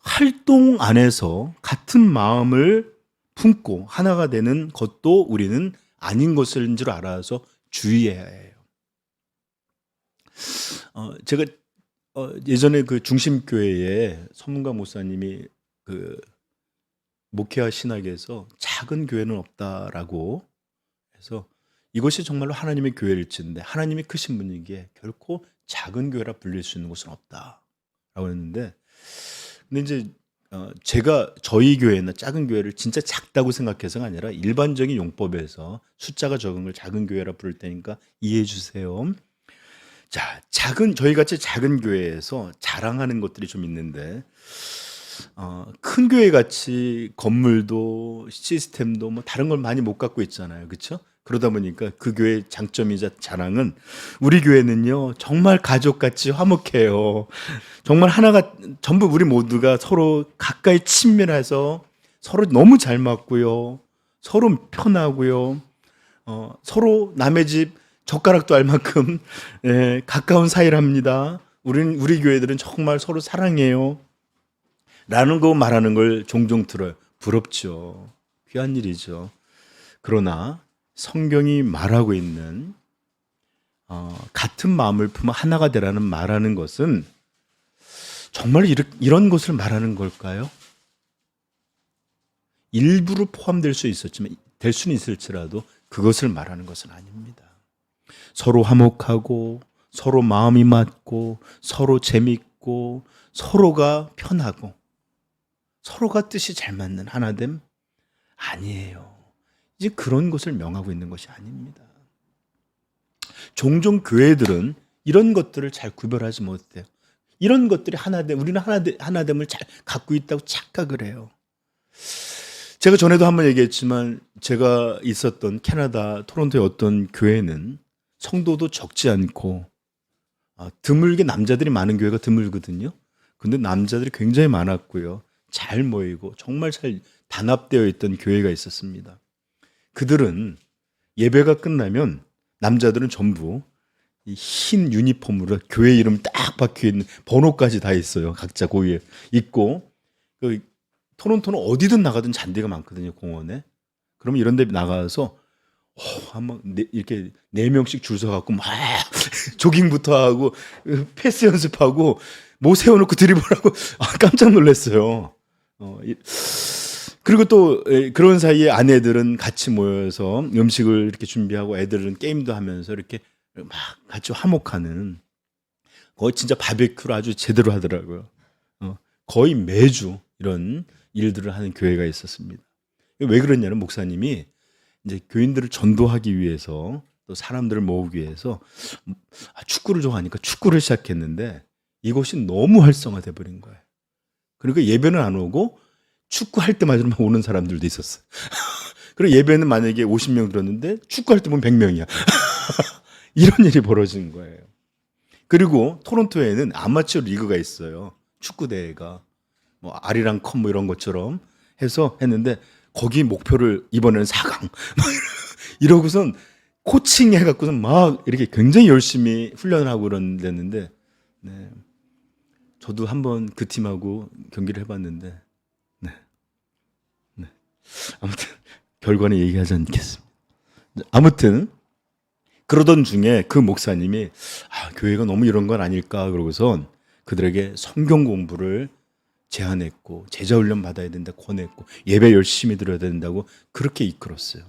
활동 안에서 같은 마음을 품고 하나가 되는 것도 우리는 아닌 것인 줄 알아서 주의해야 해요. 제가 예전에 그 중심교회에 서문가 목사님이 그 목회와 신학에서 작은 교회는 없다라고 해서 이것이 정말로 하나님의 교회일지인데 하나님이 크신 분이기에 결코 작은 교회라 불릴 수 있는 곳은 없다라고 했는데, 근데 이제 제가 저희 교회나 작은 교회를 진짜 작다고 생각해서가 아니라 일반적인 용법에서 숫자가 적은 걸 작은 교회라 부를 테니까 이해해 주세요. 자, 저희 같이 작은 교회에서 자랑하는 것들이 좀 있는데, 큰 교회 같이 건물도 시스템도 뭐 다른 걸 많이 못 갖고 있잖아요, 그렇죠? 그러다 보니까 그 교회의 장점이자 자랑은 우리 교회는요 정말 가족같이 화목해요. 정말 하나가 전부 우리 모두가 서로 가까이 친밀해서 서로 너무 잘 맞고요, 서로 편하고요, 서로 남의 집 젓가락도 알 만큼 가까운 사이랍니다. 우리 교회들은 정말 서로 사랑해요 라는 거 말하는 걸 종종 들어요. 부럽죠. 귀한 일이죠. 그러나 성경이 말하고 있는 같은 마음을 품어 하나가 되라는 말하는 것은 정말 이런 것을 말하는 걸까요? 일부로 포함될 수 있었지만 될 수는 있을지라도 그것을 말하는 것은 아닙니다. 서로 화목하고 서로 마음이 맞고 서로 재밌고 서로가 편하고 서로가 뜻이 잘 맞는 하나됨 아니에요. 이제 그런 것을 명하고 있는 것이 아닙니다. 종종 교회들은 이런 것들을 잘 구별하지 못해요. 이런 것들이 하나됨, 우리는 하나됨을 잘 갖고 있다고 착각을 해요. 제가 전에도 한번 얘기했지만 제가 있었던 캐나다 토론토의 어떤 교회는 성도도 적지 않고 드물게 남자들이 많은 교회가 드물거든요. 근데 남자들이 굉장히 많았고요. 잘 모이고 정말 잘 단합되어 있던 교회가 있었습니다. 그들은 예배가 끝나면 남자들은 전부 이 흰 유니폼으로 교회 이름 딱 박혀 있는 번호까지 다 있어요. 각자 고위에 있고, 그 토론토는 어디든 나가든 잔디가 많거든요, 공원에. 그러면 이런 데 나가서 한번 이렇게 4명씩 줄 서갖고 막 조깅부터 하고 패스 연습하고 뭐 세워놓고 드리블하고 깜짝 놀랐어요. 그리고 또 그런 사이에 아내들은 같이 모여서 음식을 이렇게 준비하고 애들은 게임도 하면서 이렇게 막 같이 화목하는, 거의 진짜 바베큐를 아주 제대로 하더라고요. 거의 매주 이런 일들을 하는 교회가 있었습니다. 왜 그러냐면 목사님이 이제 교인들을 전도하기 위해서 또 사람들을 모으기 위해서 축구를 좋아하니까 축구를 시작했는데 이곳이 너무 활성화돼 버린 거예요. 그러니까 예배는 안 오고 축구할 때마다 오는 사람들도 있었어요. 그리고 예배는 만약에 50명 들었는데 축구할 때 보면 100명이야. 이런 일이 벌어진 거예요. 그리고 토론토에는 아마추어 리그가 있어요. 축구 대회가 뭐 아리랑 컵 뭐 이런 것처럼 해서 했는데 거기 목표를 이번에는 4강 이러고선 코칭 해갖고선 막 이렇게 굉장히 열심히 훈련을 하고 그랬는데, 네. 저도 한번 그 팀하고 경기를 해봤는데, 네. 아무튼 결과는 얘기하지 않겠습니다. 아무튼 그러던 중에 그 목사님이 교회가 너무 이런 건 아닐까 그러고선 그들에게 성경 공부를 제안했고 제자 훈련 받아야 된다 권했고 예배 열심히 드려야 된다고 그렇게 이끌었어요.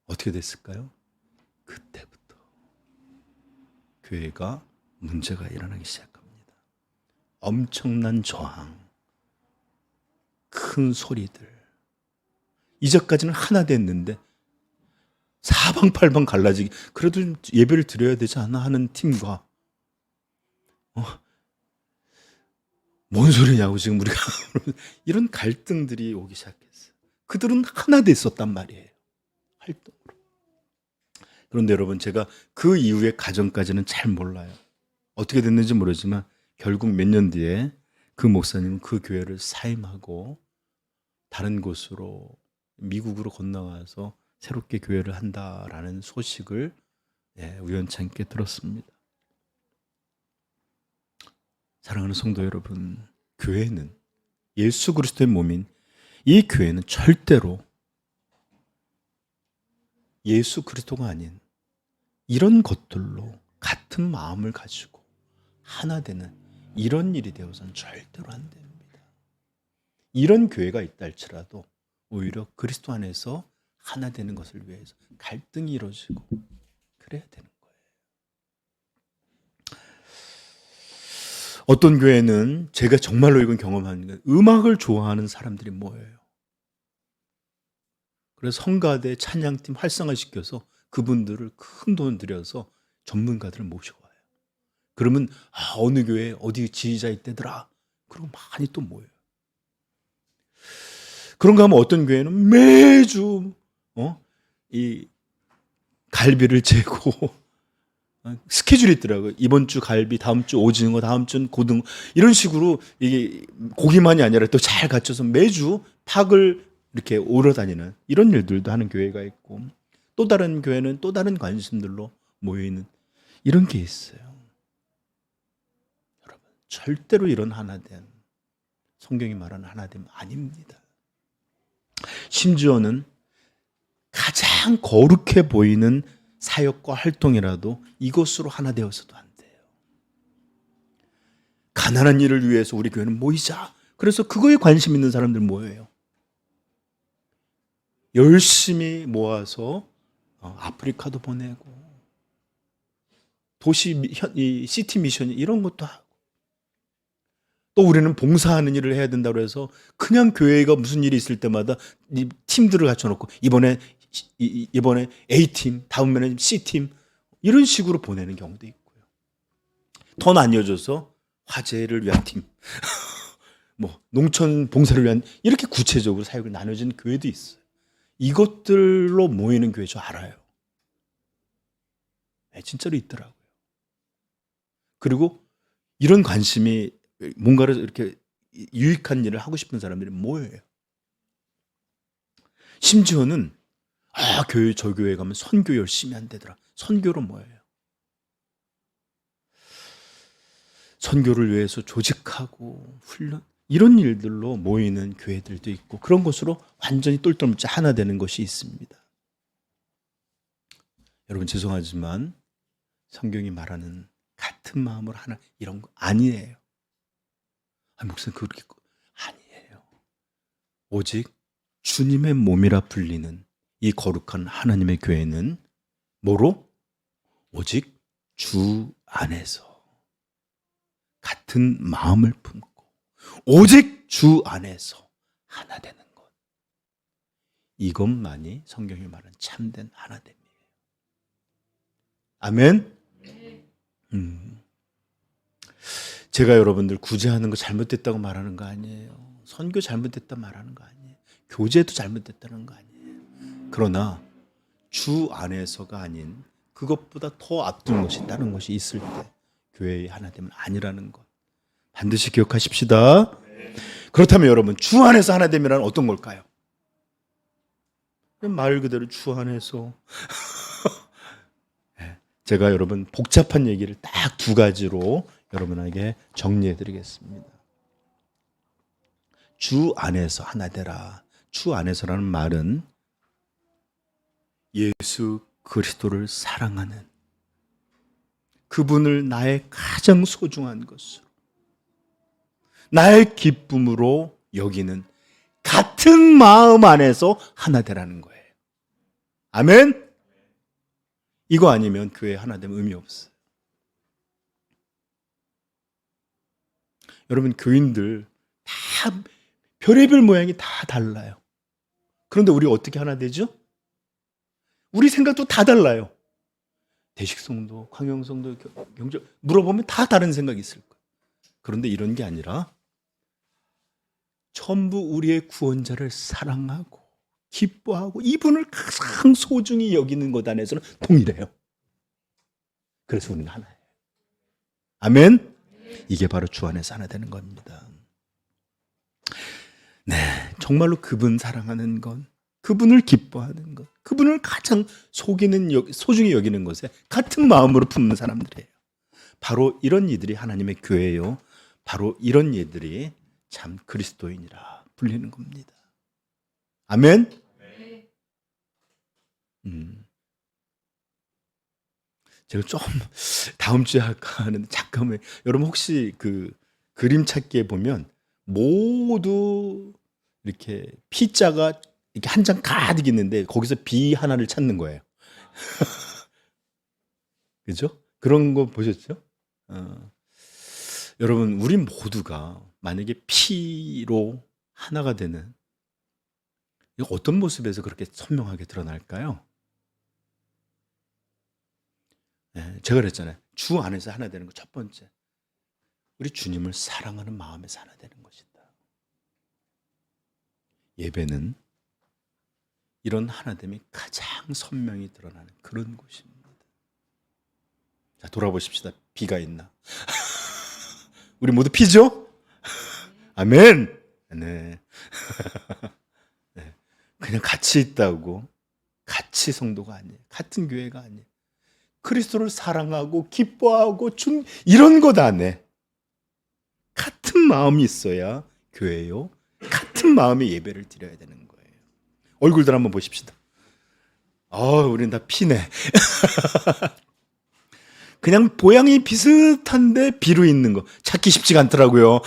어떻게 됐을까요? 그때부터 교회가 문제가 일어나기 시작합니다. 엄청난 저항, 큰 소리들. 이제까지는 하나 됐는데 사방팔방 갈라지기, 그래도 예배를 드려야 되지 않나 하는 팀과 뭔 소리냐고 지금 우리가 이런 갈등들이 오기 시작했어요. 그들은 하나 됐었단 말이에요, 활동으로. 그런데 여러분, 제가 그 이후의 과정까지는 잘 몰라요. 어떻게 됐는지 모르지만 결국 몇 년 뒤에 그 목사님은 그 교회를 사임하고 다른 곳으로, 미국으로 건너가서 새롭게 교회를 한다라는 소식을 우연찮게 들었습니다. 사랑하는 성도 여러분, 교회는, 예수 그리스도의 몸인 이 교회는 절대로 예수 그리스도가 아닌 이런 것들로 같은 마음을 가지고 하나 되는 이런 일이 되어서는 절대로 안 됩니다. 이런 교회가 있다 할지라도 오히려 그리스도 안에서 하나 되는 것을 위해서 갈등이 이루어지고 그래야 되는 거예요. 어떤 교회는 제가 정말로 이건 경험하는 게 음악을 좋아하는 사람들이 모여요. 그래서 성가대 찬양팀 활성화시켜서 그분들을 큰 돈 들여서 전문가들을 모시고 와요. 그러면 어느 교회 어디 지휘자 있대더라. 그리고 많이 또 모여요. 그런가 하면 어떤 교회는 매주 이 갈비를 재고 스케줄이 있더라고요. 이번 주 갈비, 다음 주 오징어, 다음 주는 고등어 이런 식으로 이게 고기만이 아니라 또 잘 갖춰서 매주 팍을 이렇게 오러 다니는 이런 일들도 하는 교회가 있고 또 다른 교회는 또 다른 관심들로 모여있는 이런 게 있어요. 여러분 절대로 이런 하나됨, 성경이 말하는 하나됨 아닙니다. 심지어는 가장 거룩해 보이는 사역과 활동이라도 이것으로 하나 되어서도 안 돼요. 가난한 일을 위해서 우리 교회는 모이자. 그래서 그거에 관심 있는 사람들 모여요. 열심히 모아서 아프리카도 보내고 도시 시티 미션 이런 것도 하고 또 우리는 봉사하는 일을 해야 된다고 해서 그냥 교회가 무슨 일이 있을 때마다 이 팀들을 갖춰놓고 이번에 A팀, 다음에는 C팀 이런 식으로 보내는 경우도 있고요. 더 나뉘어져서 화재를 위한 팀, 뭐 농촌 봉사를 위한 이렇게 구체적으로 사역을 나눠진 교회도 있어요. 이것들로 모이는 교회 저 알아요. 네, 진짜로 있더라고요. 그리고 이런 관심이 뭔가를 이렇게 유익한 일을 하고 싶은 사람들이 모여요. 심지어는 교회 저 교회 가면 선교 열심히 한대더라. 선교로 모여요. 선교를 위해서 조직하고 훈련 이런 일들로 모이는 교회들도 있고 그런 것으로 완전히 똘똘 뭉쳐 하나 되는 것이 있습니다. 여러분 죄송하지만 성경이 말하는 같은 마음으로 하나 이런 거 아니에요. 목사님 그렇게 아니에요. 오직 주님의 몸이라 불리는 이 거룩한 하나님의 교회는 뭐로? 오직 주 안에서 같은 마음을 품고 오직 주 안에서 하나 되는 것. 이것만이 성경이 말하는 참된 하나됨이에요. 아멘. 제가 여러분들 구제하는 거 잘못됐다고 말하는 거 아니에요. 선교 잘못됐다 말하는 거 아니에요. 교제도 잘못됐다는 거 아니에요. 그러나 주 안에서가 아닌 그것보다 더 앞두는 것이 다른 것이 있을 때 교회의 하나됨은 아니라는 것 반드시 기억하십시다. 그렇다면 여러분 주 안에서 하나됨이란 어떤 걸까요? 말 그대로 주 안에서 제가 여러분 복잡한 얘기를 딱 두 가지로 여러분에게 정리해 드리겠습니다. 주 안에서 하나 되라. 주 안에서라는 말은 예수 그리스도를 사랑하는 그분을 나의 가장 소중한 것으로 나의 기쁨으로 여기는 같은 마음 안에서 하나 되라는 거예요. 아멘? 이거 아니면 교회 하나 되면 의미 없어요. 여러분 교인들 다 별의별 모양이 다 달라요. 그런데 우리 어떻게 하나 되죠? 우리 생각도 다 달라요. 대식성도, 광영성도, 경제 물어보면 다 다른 생각이 있을 거예요. 그런데 이런 게 아니라 전부 우리의 구원자를 사랑하고 기뻐하고 이분을 가장 소중히 여기는 것 안에서는 동일해요. 그래서 우리는 하나예요. 아멘? 이게 바로 주 안에서 하나 되는 겁니다. 네, 정말로 그분 사랑하는 것, 그분을 기뻐하는 것, 그분을 가장 소중히 여기는 것에 같은 마음으로 품는 사람들이에요. 바로 이런 이들이 하나님의 교회예요. 바로 이런 이들이 참 그리스도인이라 불리는 겁니다. 아멘. 제가 좀 다음 주에 할까 하는데 잠깐만, 여러분 혹시 그 그림 찾기에 보면 모두 이렇게 P자가 이렇게 한 장 가득 있는데 거기서 B 하나를 찾는 거예요. 그죠? 그런 거 보셨죠? 여러분, 우리 모두가 만약에 P로 하나가 되는, 이거 어떤 모습에서 그렇게 선명하게 드러날까요? 제가 그랬잖아요. 주 안에서 하나 되는 거 첫 번째, 우리 주님을 사랑하는 마음에서 하나 되는 것이다. 예배는 이런 하나됨이 가장 선명히 드러나는 그런 곳입니다. 자, 돌아보십시다. B가 있나? 우리 모두 P죠? 아멘. 네. 네. 그냥 같이 있다고, 같이 성도가 아니에요. 같은 교회가 아니에요. 그리스도를 사랑하고 기뻐하고 이런 것 안에 같은 마음이 있어야 교회요. 같은 마음의 예배를 드려야 되는 거예요. 얼굴들 한번 보십시다. 우린 다 P네. 그냥 모양이 비슷한데 B로 있는 거 찾기 쉽지가 않더라고요.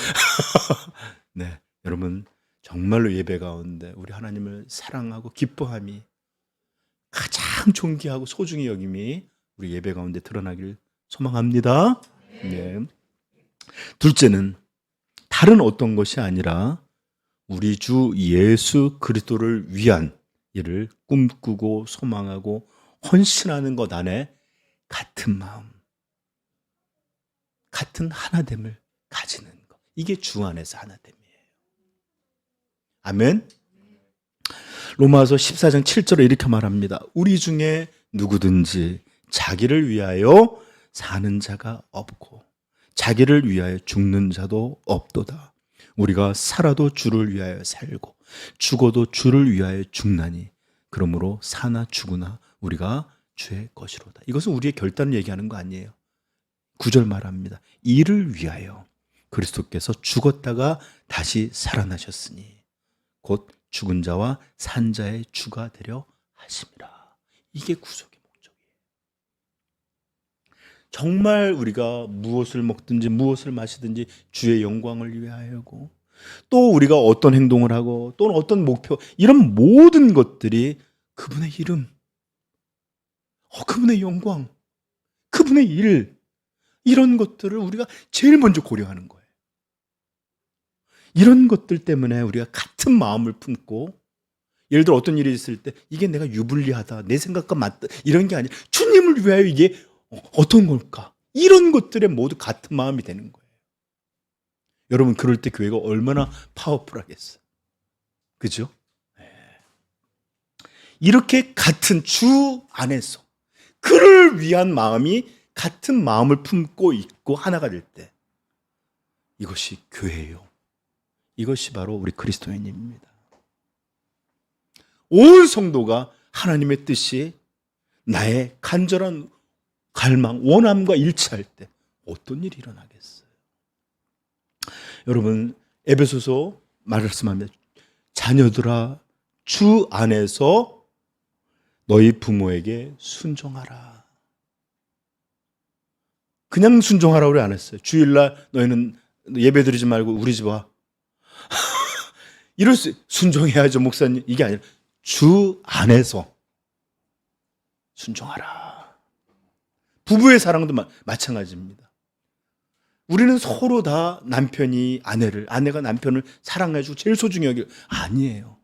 네, 여러분 정말로 예배 가운데 우리 하나님을 사랑하고 기뻐함이 가장 존귀하고 소중히 여김이 우리 예배 가운데 드러나길 소망합니다. 네. 둘째는 다른 어떤 것이 아니라 우리 주 예수 그리스도를 위한 일을 꿈꾸고 소망하고 헌신하는 것 안에 같은 마음, 같은 하나됨을 가지는 것, 이게 주 안에서 하나됨이에요. 아멘. 로마서 14장 7절에 이렇게 말합니다. 우리 중에 누구든지 자기를 위하여 사는 자가 없고 자기를 위하여 죽는 자도 없도다. 우리가 살아도 주를 위하여 살고 죽어도 주를 위하여 죽나니 그러므로 사나 죽으나 우리가 주의 것이로다. 이것은 우리의 결단을 얘기하는 거 아니에요. 9절 말합니다. 이를 위하여 그리스도께서 죽었다가 다시 살아나셨으니 곧 죽은 자와 산 자의 주가 되려 하심이라. 이게 구속의 목적이에요. 정말 우리가 무엇을 먹든지 무엇을 마시든지 주의 영광을 위하여고, 또 우리가 어떤 행동을 하고 또는 어떤 목표, 이런 모든 것들이 그분의 이름, 그분의 영광, 그분의 일, 이런 것들을 우리가 제일 먼저 고려하는 거예요. 이런 것들 때문에 우리가 같은 마음을 품고, 예를 들어 어떤 일이 있을 때 이게 내가 유불리하다, 내 생각과 맞다, 이런 게 아니라 주님을 위하여 이게 어떤 걸까? 이런 것들에 모두 같은 마음이 되는 거예요. 여러분, 그럴 때 교회가 얼마나 파워풀하겠어요. 그죠? 이렇게 같은 주 안에서 그를 위한 마음이 같은 마음을 품고 있고 하나가 될 때, 이것이 교회예요. 이것이 바로 우리 그리스도인입니다. 온 성도가 하나님의 뜻이 나의 간절한 갈망, 원함과 일치할 때 어떤 일이 일어나겠어요? 여러분, 에베소서 말씀합니다. 자녀들아, 주 안에서 너희 부모에게 순종하라. 그냥 순종하라고 그래 안 했어요. 주일날 너희는 예배 드리지 말고 우리 집 와. 이럴 수, 순종해야죠, 목사님. 이게 아니라 주 안에서 순종하라. 부부의 사랑도 마찬가지입니다. 우리는 서로 다 남편이 아내를, 아내가 남편을 사랑해주고 제일 소중히 여길, 아니에요.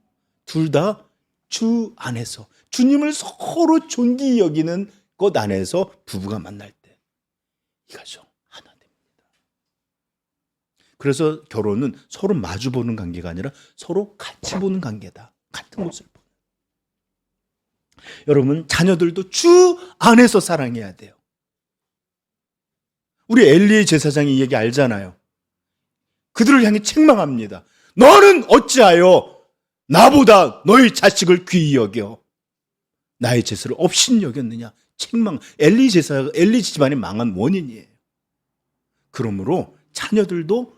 둘 다 주 안에서 주님을 서로 존귀히 여기는 것 안에서 부부가 만날 때 이 가정 하나 됩니다. 그래서 결혼은 서로 마주 보는 관계가 아니라 서로 같이 보는 관계다. 같은 모습을 보는. 여러분, 자녀들도 주 안에서 사랑해야 돼요. 우리 엘리 제사장이 이 얘기 알잖아요. 그들을 향해 책망합니다. 너는 어찌하여 나보다 너희 자식을 귀히 여겨 나의 제사를 업신 여겼느냐. 책망. 엘리 집안이 망한 원인이에요. 그러므로 자녀들도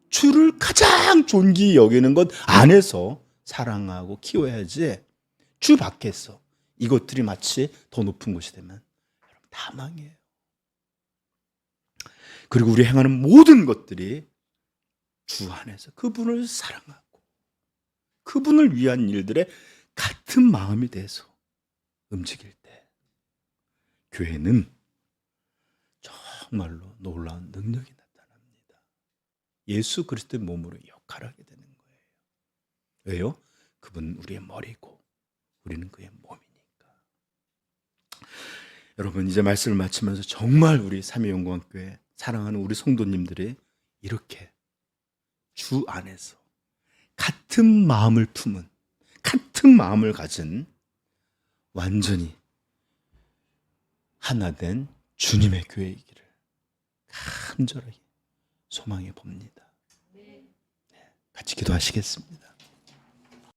주를 가장 존귀히 여기는 것 안에서 사랑하고 키워야지, 주 밖에서 이것들이 마치 더 높은 곳이 되면 여러분 다 망해요. 그리고 우리 행하는 모든 것들이 주 안에서 그분을 사랑하고 그분을 위한 일들에 같은 마음이 돼서 움직일 때 교회는 정말로 놀라운 능력이 나타납니다. 예수 그리스도의 몸으로 역할하게 되는 거예요. 왜요? 그분 우리의 머리고 우리는 그의 몸이니까. 여러분, 이제 말씀을 마치면서 정말 우리 삼위영광교회 사랑하는 우리 성도님들이 이렇게 주 안에서 같은 마음을 품은, 같은 마음을 가진 완전히 하나 된 주님의 교회이기를 간절하게 소망해 봅니다. 같이 기도하시겠습니다.